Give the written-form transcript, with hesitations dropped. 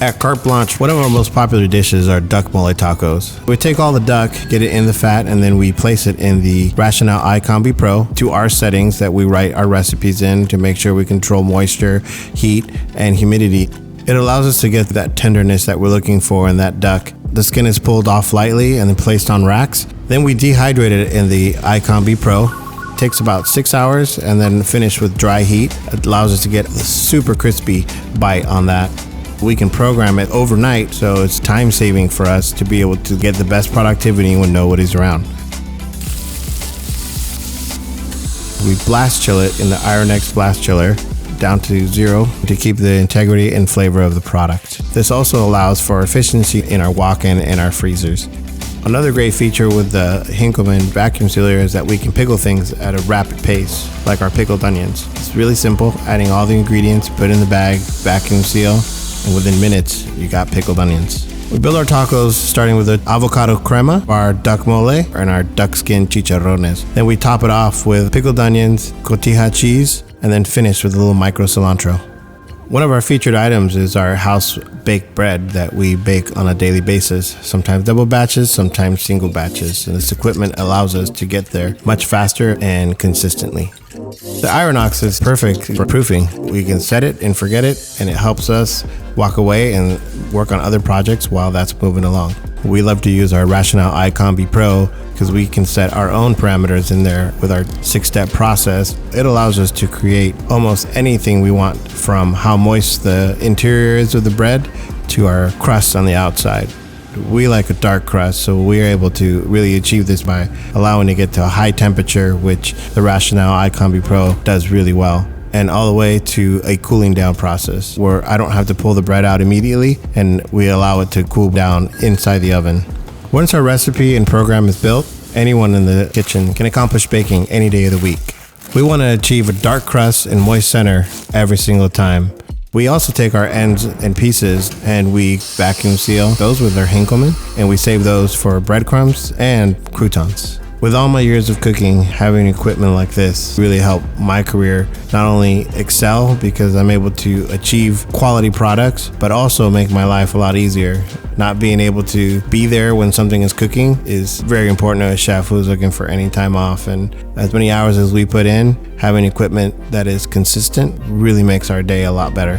At Carte Blanche, one of our most popular dishes are duck mole tacos. We take all the duck, get it in the fat, and then we place it in the Rational iCombi Pro to our settings that we write our recipes in to make sure we control moisture, heat, and humidity. It allows us to get that tenderness that we're looking for in that duck. The skin is pulled off lightly and then placed on racks. Then we dehydrate it in the iCombi Pro. It takes about 6 hours and then finish with dry heat. It allows us to get a super crispy bite on that. We can program it overnight, so it's time saving for us to be able to get the best productivity when nobody's around. We blast chill it in the IronX blast chiller down to 0 to keep the integrity and flavor of the product. This also allows for efficiency in our walk-in and our freezers. Another great feature with the Hinkelmann vacuum sealer is that we can pickle things at a rapid pace, like our pickled onions. It's really simple, adding all the ingredients, put in the bag, vacuum seal, and within minutes, you got pickled onions. We build our tacos starting with the avocado crema, our duck mole, and our duck skin chicharrones. Then we top it off with pickled onions, cotija cheese, and then finish with a little micro cilantro. One of our featured items is our house baked bread that we bake on a daily basis, sometimes double batches, sometimes single batches. And this equipment allows us to get there much faster and consistently. The Ironox is perfect for proofing. We can set it and forget it, and it helps us walk away and work on other projects while that's moving along. We love to use our Rational iCombi Pro because we can set our own parameters in there with our 6-step process. It allows us to create almost anything we want, from how moist the interior is of the bread to our crust on the outside. We like a dark crust, so we're able to really achieve this by allowing it to get to a high temperature, which the Rational iCombi Pro does really well, and all the way to a cooling down process where I don't have to pull the bread out immediately, and we allow it to cool down inside the oven. Once our recipe and program is built, anyone in the kitchen can accomplish baking any day of the week. We want to achieve a dark crust and moist center every single time. We also take our ends and pieces and we vacuum seal those with our Hinkelmann, and we save those for breadcrumbs and croutons. With all my years of cooking, having equipment like this really helped my career not only excel because I'm able to achieve quality products, but also make my life a lot easier. Not being able to be there when something is cooking is very important to a chef who's looking for any time off. And as many hours as we put in, having equipment that is consistent really makes our day a lot better.